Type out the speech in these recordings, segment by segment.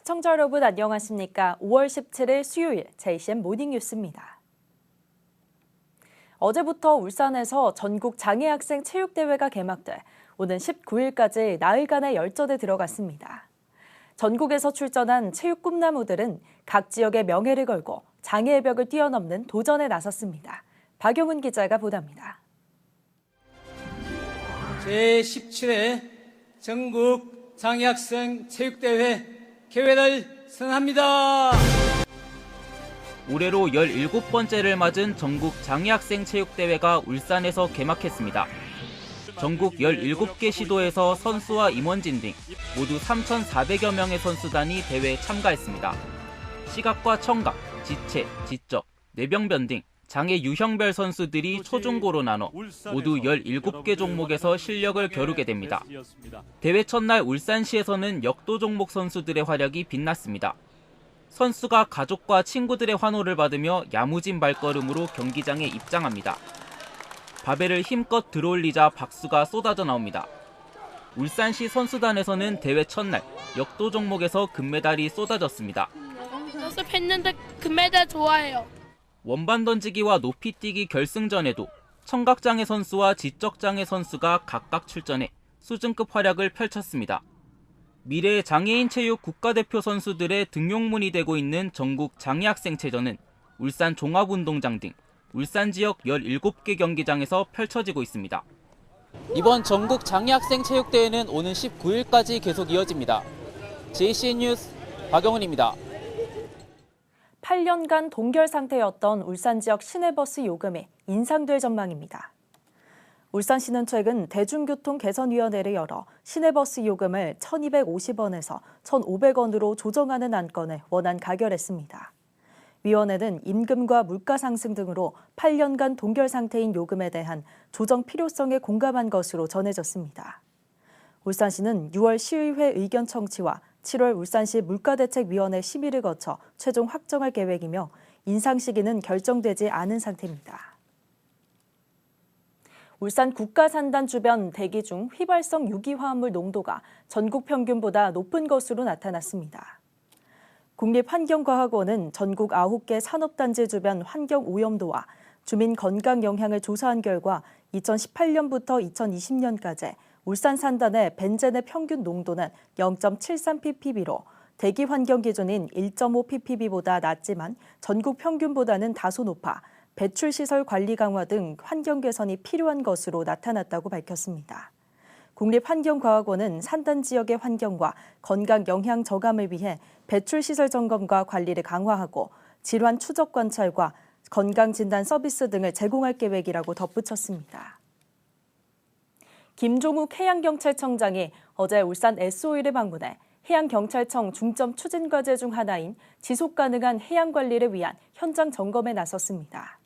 시청자 여러분 안녕하십니까? 5월 17일 수요일 JCN 모닝뉴스입니다. 어제부터 울산에서 전국 장애학생 체육대회가 개막돼 오는 19일까지 나흘간의 열전에 들어갔습니다. 전국에서 출전한 체육 꿈나무들은 각 지역의 명예를 걸고 장애의 벽을 뛰어넘는 도전에 나섰습니다. 박용훈 기자가 보도합니다. 제17회 전국 장애학생 체육대회 개회를 선언합니다. 올해로 17번째를 맞은 전국 장애학생 체육대회가 울산에서 개막했습니다. 전국 17개 시도에서 선수와 임원진 등 모두 3,400여 명의 선수단이 대회에 참가했습니다. 시각과 청각, 지체, 지적, 뇌병변 등 장애 유형별 선수들이 초중고로 나눠 모두 17개 종목에서 실력을 겨루게 됩니다. 대회 첫날 울산시에서는 역도 종목 선수들의 활약이 빛났습니다. 선수가 가족과 친구들의 환호를 받으며 야무진 발걸음으로 경기장에 입장합니다. 바벨을 힘껏 들어올리자 박수가 쏟아져 나옵니다. 울산시 선수단에서는 대회 첫날 역도 종목에서 금메달이 쏟아졌습니다. 연습했는데 금메달 좋아해요. 원반 던지기와 높이뛰기 결승전에도 청각장애 선수와 지적장애 선수가 각각 출전해 수준급 활약을 펼쳤습니다. 미래의 장애인 체육 국가대표 선수들의 등용문이 되고 있는 전국 장애학생체전은 울산 종합운동장 등 울산 지역 17개 경기장에서 펼쳐지고 있습니다. 이번 전국 장애학생 체육대회는 오는 19일까지 계속 이어집니다. JCN 뉴스 박영훈입니다. 8년간 동결 상태였던 울산 지역 시내버스 요금이 인상될 전망입니다. 울산시는 최근 대중교통개선위원회를 열어 시내버스 요금을 1,250원에서 1,500원으로 조정하는 안건을 원안 가결했습니다. 위원회는 임금과 물가 상승 등으로 8년간 동결 상태인 요금에 대한 조정 필요성에 공감한 것으로 전해졌습니다. 울산시는 6월 시의회 의견 청취와 7월 울산시 물가대책위원회 심의를 거쳐 최종 확정할 계획이며 인상 시기는 결정되지 않은 상태입니다. 울산 국가산단 주변 대기 중 휘발성 유기화합물 농도가 전국 평균보다 높은 것으로 나타났습니다. 국립환경과학원은 전국 9개 산업단지 주변 환경오염도와 주민 건강 영향을 조사한 결과 2018년부터 2020년까지 울산 산단의 벤젠의 평균 농도는 0.73ppb로 대기 환경 기준인 1.5ppb보다 낮지만 전국 평균보다는 다소 높아 배출시설 관리 강화 등 환경 개선이 필요한 것으로 나타났다고 밝혔습니다. 국립환경과학원은 산단 지역의 환경과 건강 영향 저감을 위해 배출시설 점검과 관리를 강화하고 질환 추적 관찰과 건강진단 서비스 등을 제공할 계획이라고 덧붙였습니다. 김종욱 해양경찰청장이 어제 울산 SOE를 방문해 해양경찰청 중점 추진 과제 중 하나인 지속가능한 해양관리를 위한 현장 점검에 나섰습니다.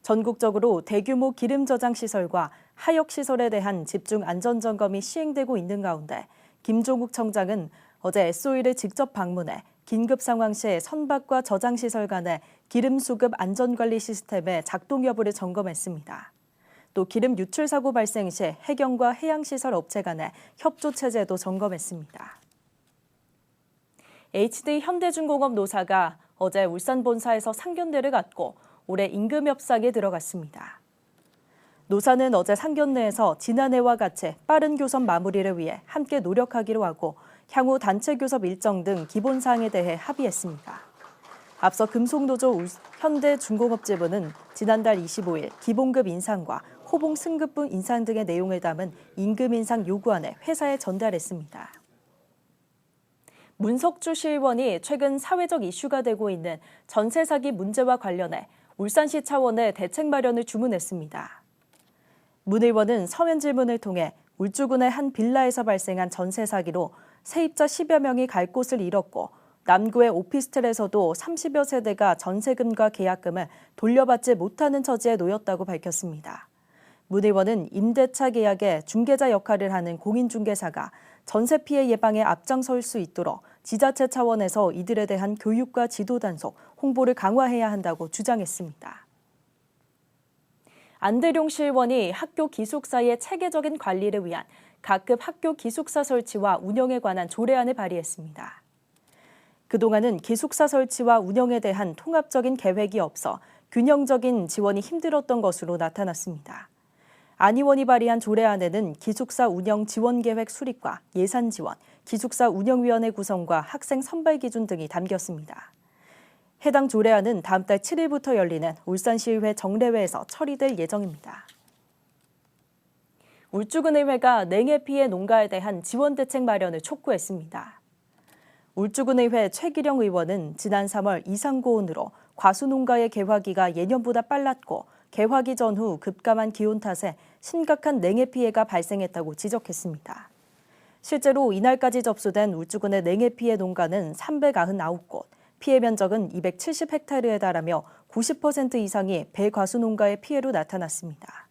전국적으로 대규모 기름 저장 시설과 하역 시설에 대한 집중 안전 점검이 시행되고 있는 가운데 김종욱 청장은 어제 SOE를 직접 방문해 긴급 상황 시 선박과 저장 시설 간의 기름 수급 안전관리 시스템의 작동 여부를 점검했습니다. 또 기름 유출 사고 발생 시 해경과 해양시설 업체 간의 협조 체제도 점검했습니다. HD 현대중공업 노사가 어제 울산 본사에서 상견례를 갖고 올해 임금 협상에 들어갔습니다. 노사는 어제 상견례에서 지난해와 같이 빠른 교섭 마무리를 위해 함께 노력하기로 하고 향후 단체 교섭 일정 등 기본 사항에 대해 합의했습니다. 앞서 금속노조 현대중공업지부는 지난달 25일 기본급 인상과 호봉 승급분 인상 등의 내용을 담은 임금 인상 요구안을 회사에 전달했습니다. 문석주 시의원이 최근 사회적 이슈가 되고 있는 전세 사기 문제와 관련해 울산시 차원의 대책 마련을 주문했습니다. 문 의원은 서면 질문을 통해 울주군의 한 빌라에서 발생한 전세 사기로 세입자 10여 명이 갈 곳을 잃었고 남구의 오피스텔에서도 30여 세대가 전세금과 계약금을 돌려받지 못하는 처지에 놓였다고 밝혔습니다. 문 의원은 임대차 계약의 중개자 역할을 하는 공인중개사가 전세 피해 예방에 앞장설 수 있도록 지자체 차원에서 이들에 대한 교육과 지도 단속, 홍보를 강화해야 한다고 주장했습니다. 안대룡 시의원이 학교 기숙사의 체계적인 관리를 위한 각급 학교 기숙사 설치와 운영에 관한 조례안을 발의했습니다. 그동안은 기숙사 설치와 운영에 대한 통합적인 계획이 없어 균형적인 지원이 힘들었던 것으로 나타났습니다. 안 의원이 발의한 조례안에는 기숙사 운영 지원 계획 수립과 예산 지원, 기숙사 운영위원회 구성과 학생 선발 기준 등이 담겼습니다. 해당 조례안은 다음 달 7일부터 열리는 울산시의회 정례회에서 처리될 예정입니다. 울주군의회가 냉해 피해 농가에 대한 지원 대책 마련을 촉구했습니다. 울주군의회 최기령 의원은 지난 3월 이상고온으로 과수농가의 개화기가 예년보다 빨랐고 개화기 전후 급감한 기온 탓에 심각한 냉해 피해가 발생했다고 지적했습니다. 실제로 이날까지 접수된 울주군의 냉해 피해 농가는 399곳, 피해 면적은 270헥타르에 달하며 90% 이상이 배과수농가의 피해로 나타났습니다.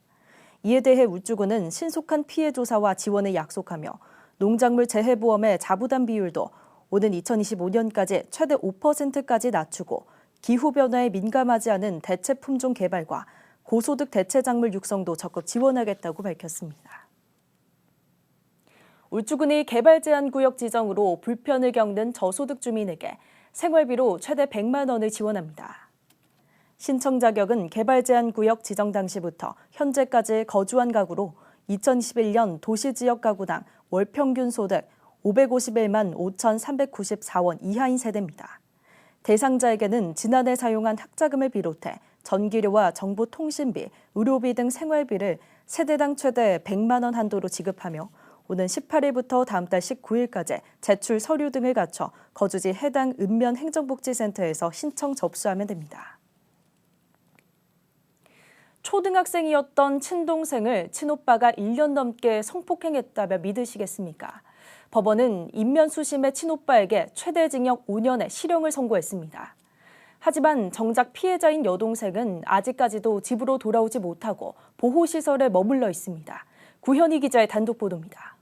이에 대해 울주군은 신속한 피해 조사와 지원을 약속하며 농작물 재해보험의 자부담 비율도 오는 2025년까지 최대 5%까지 낮추고 기후변화에 민감하지 않은 대체 품종 개발과 고소득 대체 작물 육성도 적극 지원하겠다고 밝혔습니다. 울주군이 개발 제한 구역 지정으로 불편을 겪는 저소득 주민에게 생활비로 최대 100만 원을 지원합니다. 신청 자격은 개발 제한 구역 지정 당시부터 현재까지 거주한 가구로 2021년 도시지역 가구당 월 평균 소득 551만 5,394원 이하인 세대입니다. 대상자에게는 지난해 사용한 학자금을 비롯해 전기료와 정보통신비, 의료비 등 생활비를 세대당 최대 100만 원 한도로 지급하며 오는 18일부터 다음 달 19일까지 제출 서류 등을 갖춰 거주지 해당 읍면 행정복지센터에서 신청 접수하면 됩니다. 초등학생이었던 친동생을 친오빠가 1년 넘게 성폭행했다며 믿으시겠습니까? 법원은 인면수심의 친오빠에게 최대 징역 5년의 실형을 선고했습니다. 하지만 정작 피해자인 여동생은 아직까지도 집으로 돌아오지 못하고 보호시설에 머물러 있습니다. 구현희 기자의 단독 보도입니다.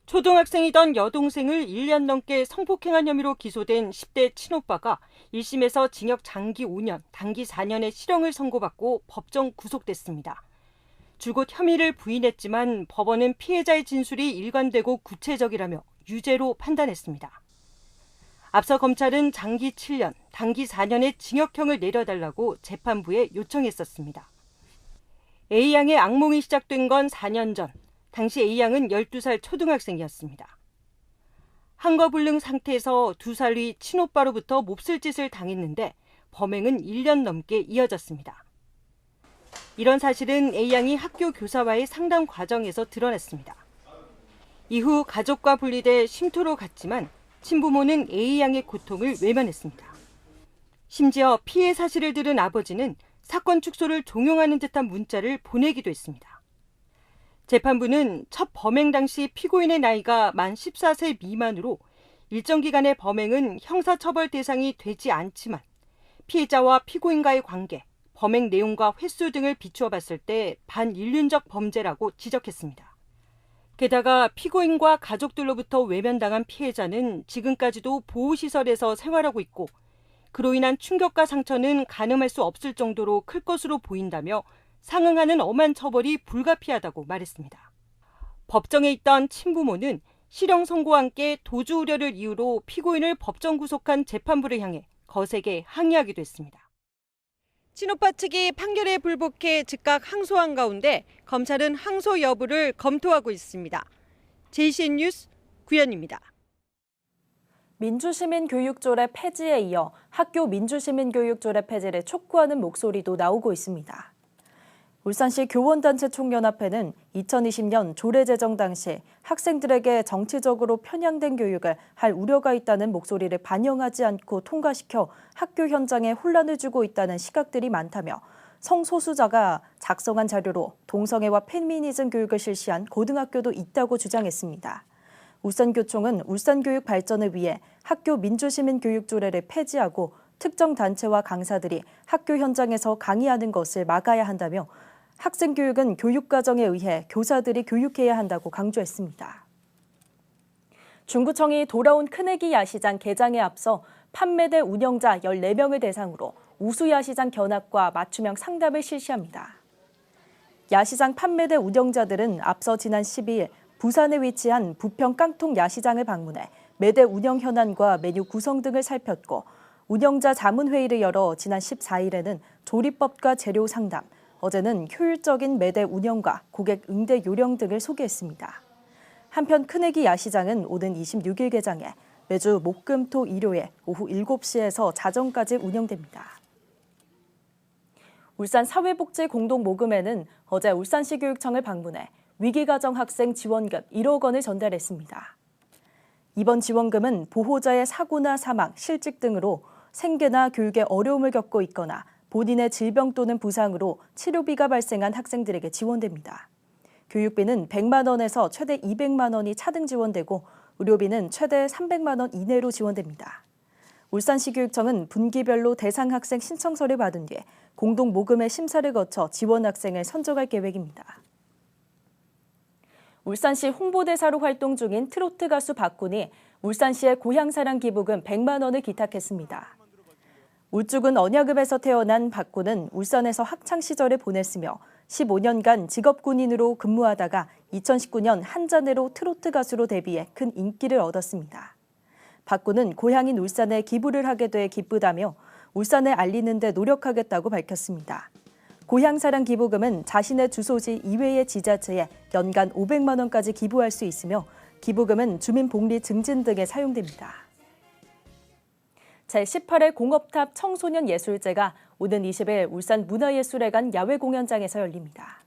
초등학생이던 여동생을 1년 넘게 성폭행한 혐의로 기소된 10대 친오빠가 1심에서 징역 장기 5년, 단기 4년의 실형을 선고받고 법정 구속됐습니다. 줄곧 혐의를 부인했지만 법원은 피해자의 진술이 일관되고 구체적이라며 유죄로 판단했습니다. 앞서 검찰은 장기 7년, 단기 4년의 징역형을 내려달라고 재판부에 요청했었습니다. A양의 악몽이 시작된 건 4년 전. 당시 A양은 12살 초등학생이었습니다. 한거불능 상태에서 2살 위 친오빠로부터 몹쓸 짓을 당했는데 범행은 1년 넘게 이어졌습니다. 이런 사실은 A양이 학교 교사와의 상담 과정에서 드러났습니다. 이후 가족과 분리돼 쉼터로 갔지만 친부모는 A양의 고통을 외면했습니다. 심지어 피해 사실을 들은 아버지는 사건 축소를 종용하는 듯한 문자를 보내기도 했습니다. 재판부는 첫 범행 당시 피고인의 나이가 만 14세 미만으로 일정 기간의 범행은 형사처벌 대상이 되지 않지만 피해자와 피고인과의 관계, 범행 내용과 횟수 등을 비추어 봤을 때 반인륜적 범죄라고 지적했습니다. 게다가 피고인과 가족들로부터 외면당한 피해자는 지금까지도 보호시설에서 생활하고 있고 그로 인한 충격과 상처는 가늠할 수 없을 정도로 클 것으로 보인다며 상응하는 엄한 처벌이 불가피하다고 말했습니다. 법정에 있던 친부모는 실형 선고와 함께 도주 우려를 이유로 피고인을 법정 구속한 재판부를 향해 거세게 항의하기도 했습니다. 친오빠 측이 판결에 불복해 즉각 항소한 가운데 검찰은 항소 여부를 검토하고 있습니다. JCN 뉴스 구현입니다. 민주시민교육조례 폐지에 이어 학교 민주시민교육조례 폐지를 촉구하는 목소리도 나오고 있습니다. 울산시 교원단체 총연합회는 2020년 조례 제정 당시 학생들에게 정치적으로 편향된 교육을 할 우려가 있다는 목소리를 반영하지 않고 통과시켜 학교 현장에 혼란을 주고 있다는 시각들이 많다며 성소수자가 작성한 자료로 동성애와 페미니즘 교육을 실시한 고등학교도 있다고 주장했습니다. 울산교총은 울산교육 발전을 위해 학교 민주시민교육조례를 폐지하고 특정 단체와 강사들이 학교 현장에서 강의하는 것을 막아야 한다며 학생교육은 교육과정에 의해 교사들이 교육해야 한다고 강조했습니다. 중구청이 돌아온 큰애기 야시장 개장에 앞서 판매대 운영자 14명을 대상으로 우수야시장 견학과 맞춤형 상담을 실시합니다. 야시장 판매대 운영자들은 앞서 지난 12일 부산에 위치한 부평 깡통 야시장을 방문해 매대 운영 현안과 메뉴 구성 등을 살폈고 운영자 자문회의를 열어 지난 14일에는 조리법과 재료 상담, 어제는 효율적인 매대 운영과 고객 응대 요령 등을 소개했습니다. 한편 큰애기 야시장은 오는 26일 개장해 매주 목, 금, 토, 일요일 오후 7시에서 자정까지 운영됩니다. 울산 사회복지공동모금회는 어제 울산시 교육청을 방문해 위기가정 학생 지원금 1억 원을 전달했습니다. 이번 지원금은 보호자의 사고나 사망, 실직 등으로 생계나 교육에 어려움을 겪고 있거나 본인의 질병 또는 부상으로 치료비가 발생한 학생들에게 지원됩니다. 교육비는 100만 원에서 최대 200만 원이 차등 지원되고 의료비는 최대 300만 원 이내로 지원됩니다. 울산시 교육청은 분기별로 대상 학생 신청서를 받은 뒤에 공동 모금회 심사를 거쳐 지원 학생을 선정할 계획입니다. 울산시 홍보대사로 활동 중인 트로트 가수 박군이 울산시의 고향사랑 기부금 100만 원을 기탁했습니다. 울주군 언야급에서 태어난 박군은 울산에서 학창 시절을 보냈으며 15년간 직업군인으로 근무하다가 2019년 한자내로 트로트 가수로 데뷔해 큰 인기를 얻었습니다. 박군은 고향인 울산에 기부를 하게 돼 기쁘다며 울산에 알리는 데 노력하겠다고 밝혔습니다. 고향사랑 기부금은 자신의 주소지 이외의 지자체에 연간 500만 원까지 기부할 수 있으며 기부금은 주민복리 증진 등에 사용됩니다. 제18회 공업탑 청소년 예술제가 오는 20일 울산 문화예술회관 야외공연장에서 열립니다.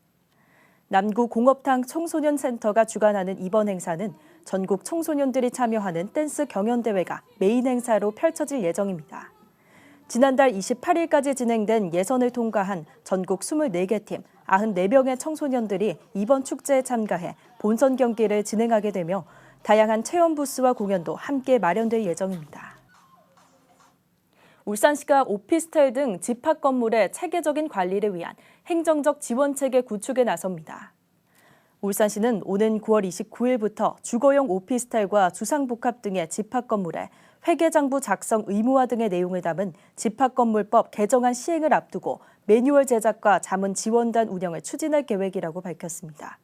남구 공업탑 청소년센터가 주관하는 이번 행사는 전국 청소년들이 참여하는 댄스 경연대회가 메인 행사로 펼쳐질 예정입니다. 지난달 28일까지 진행된 예선을 통과한 전국 24개 팀 94명의 청소년들이 이번 축제에 참가해 본선 경기를 진행하게 되며 다양한 체험 부스와 공연도 함께 마련될 예정입니다. 울산시가 오피스텔 등 집합 건물의 체계적인 관리를 위한 행정적 지원체계 구축에 나섭니다. 울산시는 오는 9월 29일부터 주거용 오피스텔과 주상복합 등의 집합 건물에 회계장부 작성 의무화 등의 내용을 담은 집합건물법 개정안 시행을 앞두고 매뉴얼 제작과 자문 지원단 운영을 추진할 계획이라고 밝혔습니다.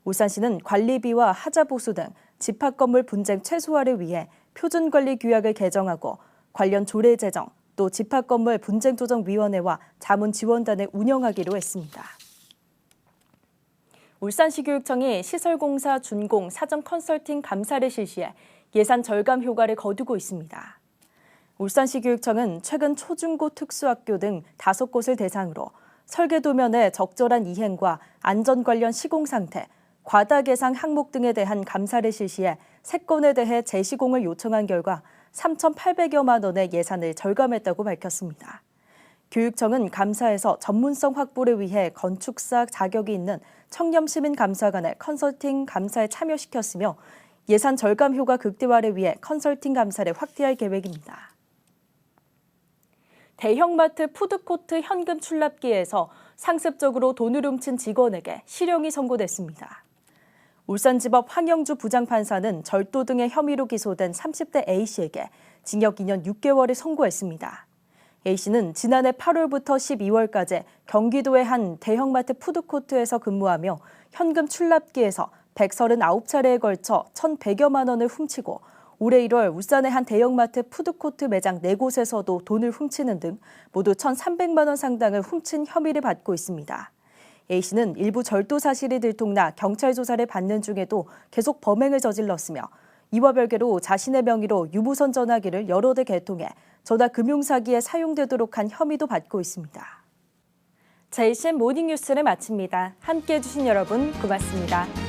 울산시는 관리비와 하자 보수 등 집합건물 분쟁 최소화를 위해 표준관리규약을 개정하고 관련 조례 제정, 또 집합건물 분쟁조정위원회와 자문지원단을 운영하기로 했습니다. 울산시 교육청이 시설공사 준공 사전 컨설팅 감사를 실시해 예산 절감 효과를 거두고 있습니다. 울산시 교육청은 최근 초중고 특수학교 등 5곳을 대상으로 설계도면의 적절한 이행과 안전 관련 시공 상태, 과다 예상 항목 등에 대한 감사를 실시해 3건에 대해 재시공을 요청한 결과 3,800여만 원의 예산을 절감했다고 밝혔습니다. 교육청은 감사에서 전문성 확보를 위해 건축사 자격이 있는 청렴시민감사관을 컨설팅 감사에 참여시켰으며 예산 절감 효과 극대화를 위해 컨설팅 감사를 확대할 계획입니다. 대형마트 푸드코트 현금 출납기에서 상습적으로 돈을 훔친 직원에게 실형이 선고됐습니다. 울산지법 황영주 부장판사는 절도 등의 혐의로 기소된 30대 A씨에게 징역 2년 6개월을 선고했습니다. A씨는 지난해 8월부터 12월까지 경기도의 한 대형마트 푸드코트에서 근무하며 현금 출납기에서 139차례에 걸쳐 1,100여만 원을 훔치고 올해 1월 울산의 한 대형마트 푸드코트 매장 4곳에서도 돈을 훔치는 등 모두 1,300만 원 상당을 훔친 혐의를 받고 있습니다. A씨는 일부 절도 사실이 들통나 경찰 조사를 받는 중에도 계속 범행을 저질렀으며 이와 별개로 자신의 명의로 유무선 전화기를 여러 대 개통해 전화 금융사기에 사용되도록 한 혐의도 받고 있습니다. JCN 모닝뉴스를 마칩니다. 함께해 주신 여러분 고맙습니다.